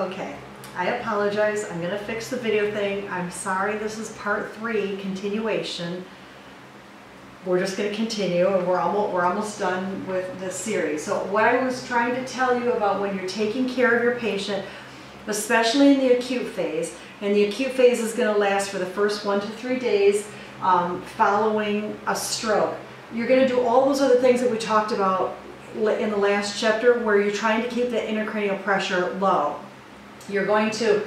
Okay, I apologize. I'm going to fix the video thing. I'm sorry, this is part 3, continuation. We're just going to continue, and we're almost done with this series. So what I was trying to tell you about when you're taking care of your patient, especially in the acute phase, and the acute phase is going to last for the first 1 to 3 days following a stroke. You're going to do all those other things that we talked about in the last chapter, where you're trying to keep the intracranial pressure low. You're going to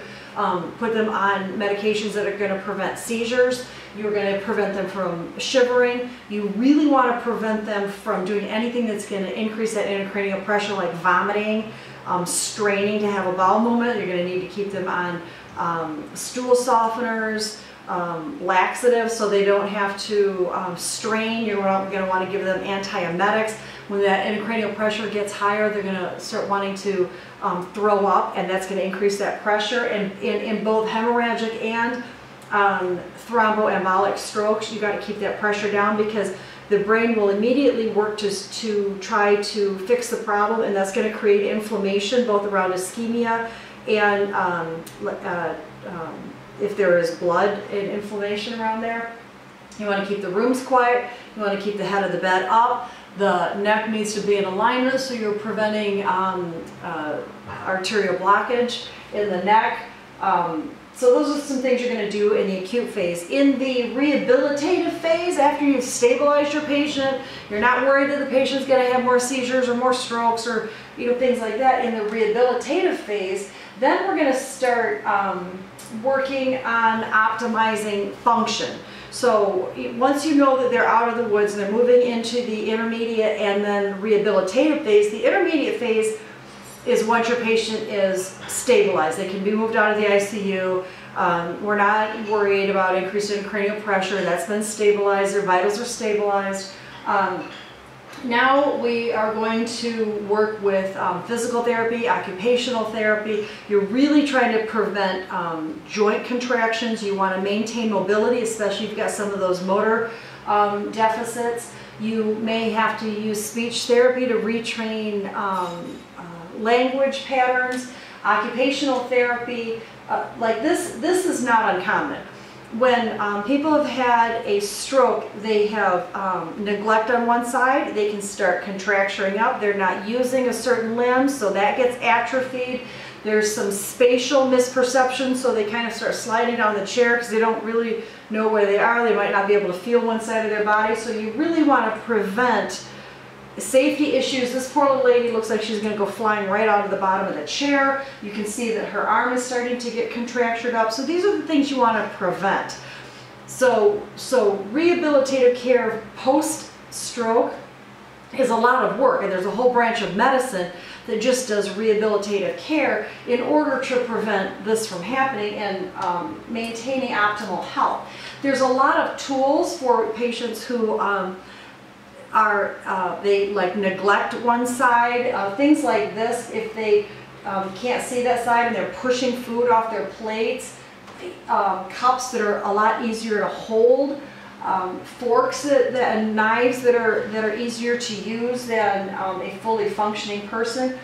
put them on medications that are going to prevent seizures. You're going to prevent them from shivering. You really want to prevent them from doing anything that's going to increase that intracranial pressure, like vomiting, straining to have a bowel movement. You're going to need to keep them on stool softeners, laxatives, so they don't have to strain. You're going to want to give them antiemetics. When that intracranial pressure gets higher, they're going to start wanting to throw up, and that's going to increase that pressure. And in both hemorrhagic and thromboembolic strokes, you got to keep that pressure down, because the brain will immediately work to try to fix the problem, and that's going to create inflammation both around ischemia and if there is blood and inflammation around there. You want to keep the rooms quiet. You want to keep the head of the bed up. The neck needs to be in alignment, so you're preventing arterial blockage in the neck. So those are some things you're going to do in the acute phase. In the rehabilitative phase, after you've stabilized your patient, you're not worried that the patient's going to have more seizures or more strokes or things like that. In the rehabilitative phase, then we're going to start working on optimizing function. So once you know that they're out of the woods and they're moving into the intermediate and then rehabilitative phase, the intermediate phase is once your patient is stabilized. They can be moved out of the ICU. We're not worried about increased intracranial pressure. That's been stabilized. Their vitals are stabilized. Now we are going to work with physical therapy, occupational therapy. You're really trying to prevent joint contractions. You want to maintain mobility, especially if you've got some of those motor deficits. You may have to use speech therapy to retrain language patterns. Occupational therapy, like this is not uncommon. When people have had a stroke, they have neglect on one side. They can start contracturing up. They're not using a certain limb, so that gets atrophied. There's some spatial misperception, so they kind of start sliding down the chair because they don't really know where they are. They might not be able to feel one side of their body, so you really want to prevent safety issues. This poor little lady looks like she's going to go flying right out of the bottom of the chair. You can see that her arm is starting to get contractured up. So these are the things you want to prevent. So rehabilitative care post-stroke is a lot of work, and there's a whole branch of medicine that just does rehabilitative care in order to prevent this from happening and maintaining optimal health. There's a lot of tools for patients who they like neglect one side, things like this. If they can't see that side and they're pushing food off their plates, cups that are a lot easier to hold, forks and knives that are easier to use than a fully functioning person.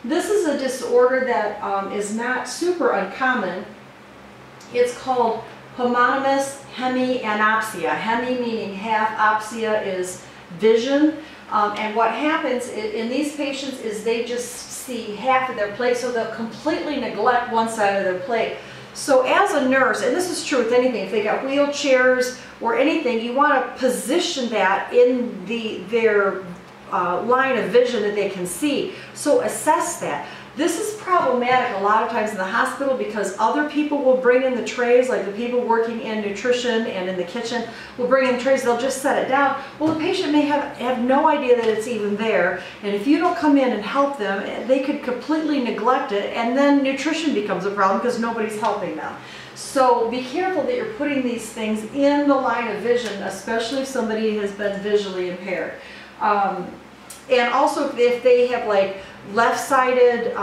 This is a disorder that is not super uncommon. It's called homonymous hemianopsia. Hemi meaning half, opsia is vision, and what happens in these patients is they just see half of their plate, so they'll completely neglect one side of their plate. So as a nurse, and this is true with anything, if they got wheelchairs or anything, you want to position that in their line of vision that they can see. So assess that. This is problematic a lot of times in the hospital because other people will bring in the trays, like the people working in nutrition and in the kitchen will bring in trays, they'll just set it down. Well, the patient may have no idea that it's even there, and if you don't come in and help them, they could completely neglect it, and then nutrition becomes a problem because nobody's helping them. So be careful that you're putting these things in the line of vision, especially if somebody has been visually impaired. And also if they have like left-sided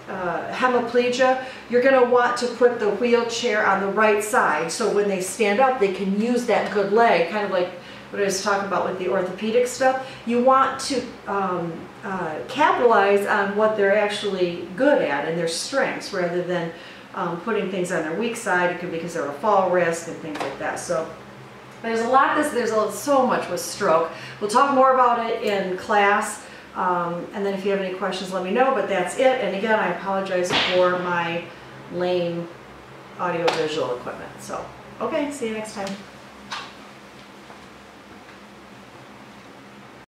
hemiplegia, you're going to want to put the wheelchair on the right side so when they stand up they can use that good leg, kind of like what I was talking about with the orthopedic stuff. You want to capitalize on what they're actually good at and their strengths, rather than putting things on their weak side. It could be because they're a fall risk and things like that. So there's a lot. So much with stroke. We'll talk more about it in class. And then if you have any questions, let me know, but that's it. And again, I apologize for my lame audio-visual equipment. So, okay, see you next time.